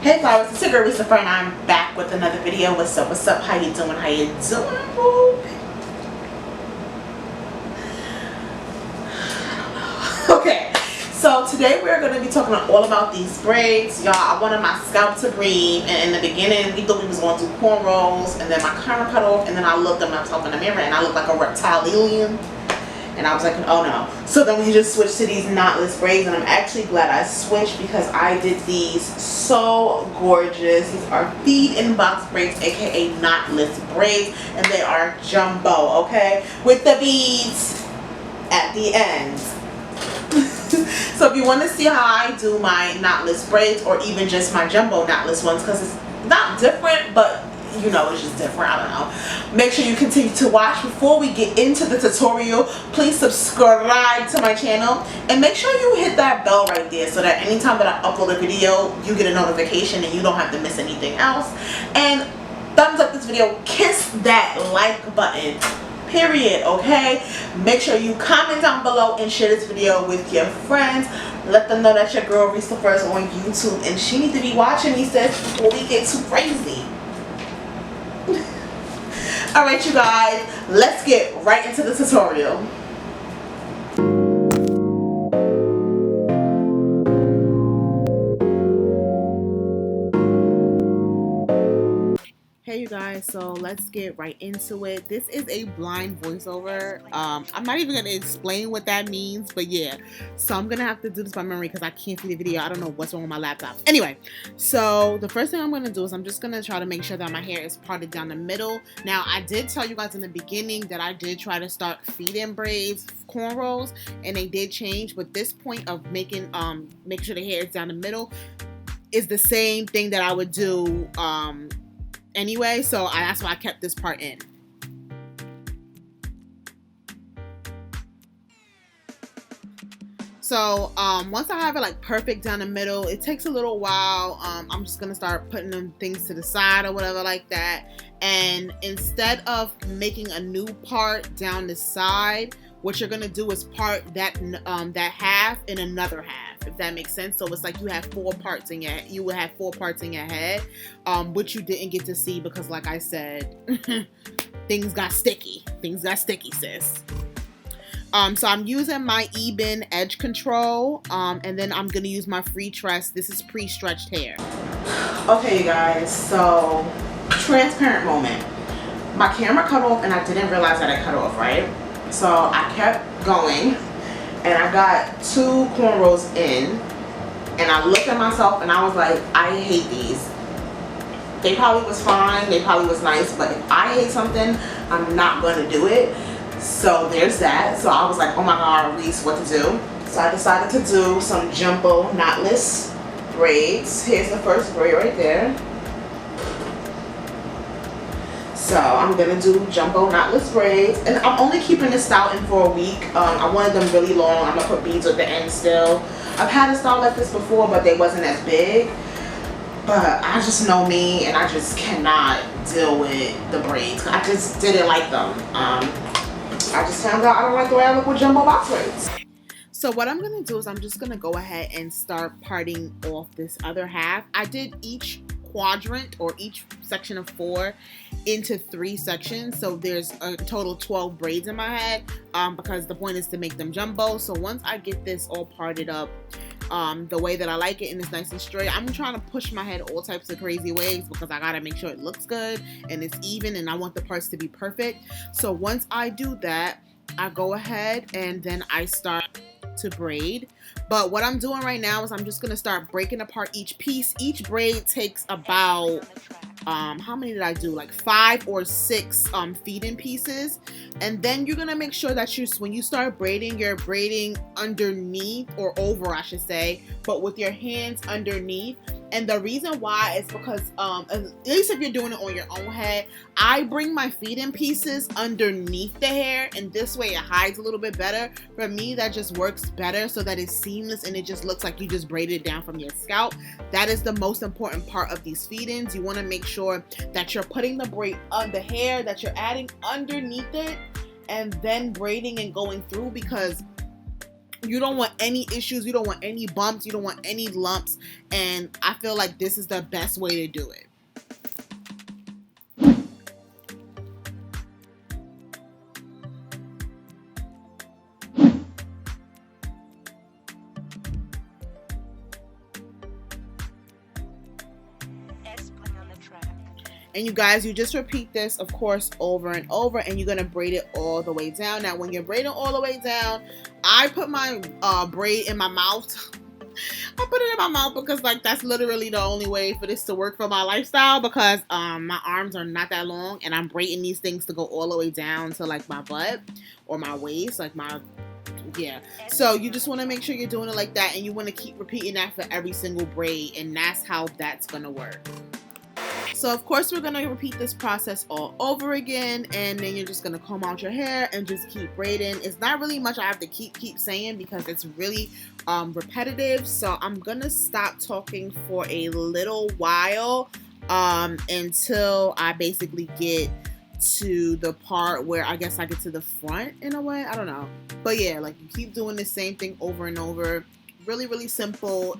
Hey flowers, it's your girl Reese LaFleur and I'm back with another video. What's up, how you doing, boo? Okay, so today we're going to be talking all about these braids. Y'all, I wanted my scalp to breathe, and in the beginning we thought we was going to do cornrows, and then my camera cut off, and then I looked at myself in the mirror and I looked like a reptile alien. And I was like, oh no. So then we just switched to these knotless braids, and I'm actually glad I switched because I did these so gorgeous. These are feed-in box braids, aka knotless braids, and they are jumbo, okay? With the beads at the end. So if you want to see how I do my knotless braids, or even just my jumbo knotless ones, because it's not different, but you know, it's just different. I don't know. Make sure you continue to watch. Before we get into the tutorial, please subscribe to my channel and make sure you hit that bell right there so that anytime that I upload a video, you get a notification and you don't have to miss anything else. And thumbs up this video, kiss that like button, period. Okay, make sure you comment down below and share this video with your friends. Let them know that your girl Reese LaFleur is on YouTube and she needs to be watching these steps before we get too crazy. Alright you guys, let's get right into the tutorial. Hey you guys, so let's get right into it. This is a blind voiceover. I'm not even going to explain what that means, but yeah. So I'm going to have to do this by memory because I can't see the video. I don't know what's wrong with my laptop. Anyway, so the first thing I'm going to do is I'm just going to try to make sure that my hair is parted down the middle. Now, I did tell you guys in the beginning that I did try to start feed-in braids, cornrows, and they did change. But this point of making sure the hair is down the middle is the same thing that I would do anyway, so that's why I kept this part in. So once I have it like perfect down the middle, it takes a little while. I'm just gonna start putting them things to the side or whatever like that, and instead of making a new part down the side, what you're gonna do is part that that half in another half, if that makes sense. So it's like you have four parts in your head, which you didn't get to see because, like I said, things got sticky. Things got sticky, sis. So I'm using my Ebin edge control, and then I'm gonna use my Freetress. This is pre-stretched hair. Okay, you guys. So transparent moment. My camera cut off, and I didn't realize that it cut off. Right. So I kept going, and I got two cornrows in, and I looked at myself and I was like, I hate these. They probably was fine, they probably was nice, but if I hate something, I'm not going to do it. So there's that. So I was like, oh my god, Reese, what to do? So I decided to do some jumbo knotless braids. Here's the first braid right there. So I'm gonna do jumbo knotless braids, and I'm only keeping this style in for a week. I wanted them really long. I'm gonna put beads at the end still. I've had a style like this before, but they wasn't as big. But I just know me, and I just cannot deal with the braids. I just didn't like them. I just found out I don't like the way I look with jumbo box braids. So what I'm gonna do is I'm just gonna go ahead and start parting off this other half. I did each quadrant, or each section of 4, into 3 sections, so there's a total 12 braids in my head, because the point is to make them jumbo. So once I get this all parted up the way that I like it, and it's nice and straight, I'm trying to push my head all types of crazy ways because I gotta make sure it looks good and it's even, and I want the parts to be perfect. So once I do that, I go ahead and then I start to braid. But what I'm doing right now is I'm just gonna start breaking apart each piece. Each braid takes about how many did I do, like 5 or 6 feed-in pieces. And then you're gonna make sure that when you start braiding, you're braiding underneath, or over I should say, but with your hands underneath. And the reason why is because at least if you're doing it on your own head, I bring my feed-in pieces underneath the hair, and this way it hides a little bit better. For me, that just works better so that it's seamless and it just looks like you just braided it down from your scalp. That is the most important part of these feed-ins. You want to make sure that you're putting the braid on the hair, that you're adding underneath it, and then braiding and going through, because You don't want any issues, you don't want any bumps, you don't want any lumps, and I feel like this is the best way to do it. And you guys, you just repeat this, of course, over and over, and you're gonna braid it all the way down. Now, when you're braiding all the way down, I put my braid in my mouth. I put it in my mouth because, like, that's literally the only way for this to work for my lifestyle, because my arms are not that long, and I'm braiding these things to go all the way down to, like, my butt or my waist, like my, yeah. So you just want to make sure you're doing it like that, and you want to keep repeating that for every single braid, and that's how that's gonna work. So of course we're going to repeat this process all over again, and then you're just going to comb out your hair and just keep braiding. It's not really much I have to keep saying because it's really repetitive. So I'm going to stop talking for a little while until I basically get to the part where I guess I get to the front in a way. I don't know. But yeah, like you keep doing the same thing over and over. Really, really simple.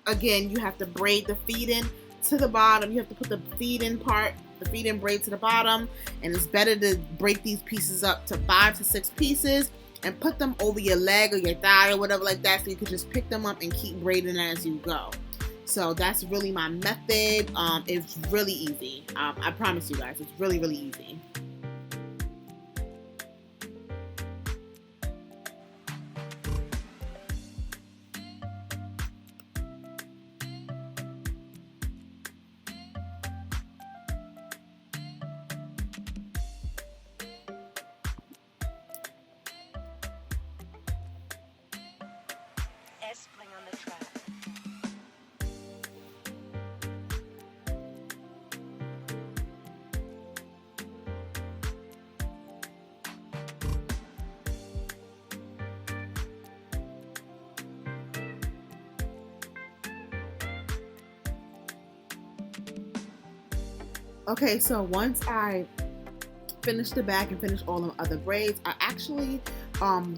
Again, you have to braid the feet in to the bottom. You have to put the feed in braid to the bottom, and it's better to break these pieces up to 5 to 6 pieces and put them over your leg or your thigh or whatever like that, so you can just pick them up and keep braiding as you go. So that's really my method. It's really easy. I promise you guys, it's really, really easy. Okay, so once I finished the back and finished all the other braids, I actually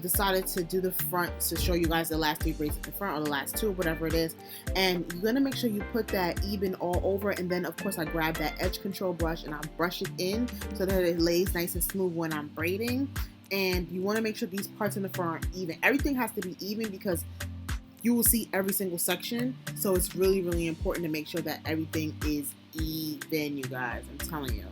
decided to do the front to show you guys the last 3 braids at the front, or the last 2, whatever it is. And you're gonna make sure you put that Ebin all over, and then of course I grab that edge control brush and I brush it in so that it lays nice and smooth when I'm braiding. And you want to make sure these parts in the front are even. Everything has to be even because you will see every single section, so it's really, really important to make sure that everything is even, you guys. I'm telling you.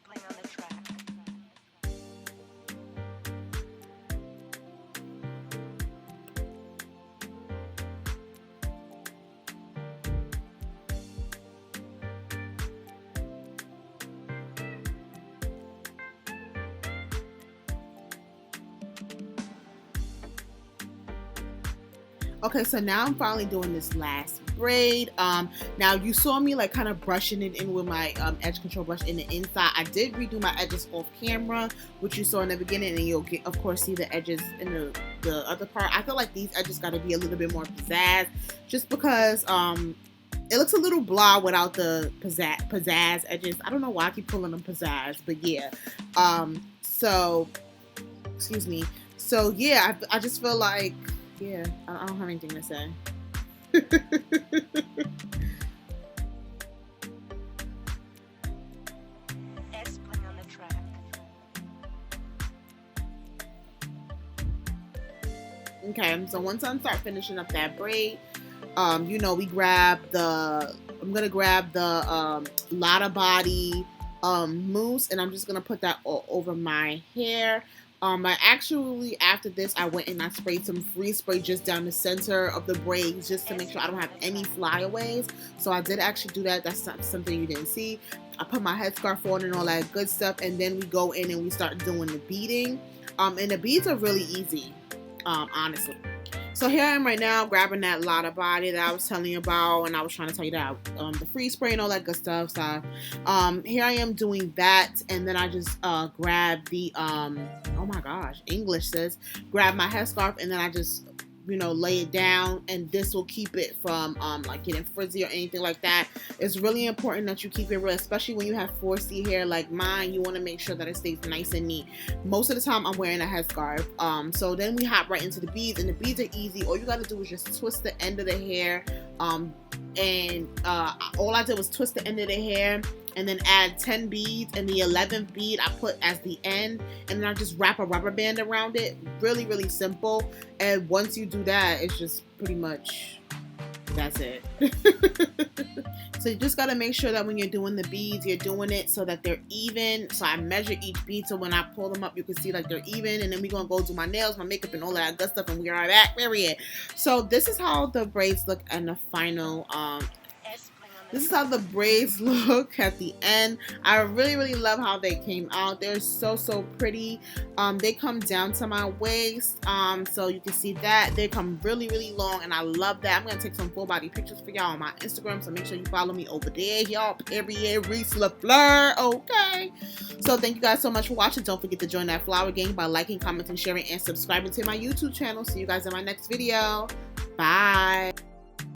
Playing on the track. Okay, so now I'm finally doing this last braid. Now you saw me like kind of brushing it in with my edge control brush in the inside. I did redo my edges off camera, which you saw in the beginning, and you'll get, of course, see the edges in the other part. I feel like these edges got to be a little bit more pizzazz, just because it looks a little blah without the pizzazz edges. I don't know why I keep pulling them pizzazz, but yeah. So, excuse me. So yeah, I just feel like, yeah, I don't have anything to say. On the track. Okay, so once I start finishing up that braid, you know, we grab the, I'm gonna grab the Lotta Body mousse, and I'm just gonna put that all over my hair. I actually, after this, I went and I sprayed some free spray just down the center of the braids just to make sure I don't have any flyaways. So I did actually do that. That's not something you didn't see. I put my headscarf on and all that good stuff, and then we go in and we start doing the beading. And the beads are really easy, honestly. So here I am right now grabbing that lotta body that I was telling you about, and I was trying to tell you that the free spray and all that good stuff. So here I am doing that, and then I just grab the oh my gosh, English says, grab my headscarf, and then I just, you know, lay it down, and this will keep it from like getting frizzy or anything like that. It's really important that you keep it real, especially when you have 4C hair like mine. You want to make sure that it stays nice and neat. Most of the time I'm wearing a headscarf. So then we hop right into the beads, and the beads are easy. All you got to do is just twist the end of the hair, and all I did was twist the end of the hair and then add 10 beads, and the 11th bead I put as the end, and then I just wrap a rubber band around it. Really, really simple. And once you do that, it's just pretty much, that's it. So you just got to make sure that when you're doing the beads, you're doing it so that they're even. So I measure each bead, so when I pull them up, you can see like they're even. And then we're going to go do my nails, my makeup, and all that good stuff, and we are back, period. So this is how the braids look in the final this is how the braids look at the end. I really, really love how they came out. They're so, so pretty. They come down to my waist. So you can see that. They come really, really long, and I love that. I'm going to take some full body pictures for y'all on my Instagram, so make sure you follow me over there, y'all. Period. Reese LaFleur. Okay. So thank you guys so much for watching. Don't forget to join that flower gang by liking, commenting, sharing, and subscribing to my YouTube channel. See you guys in my next video. Bye.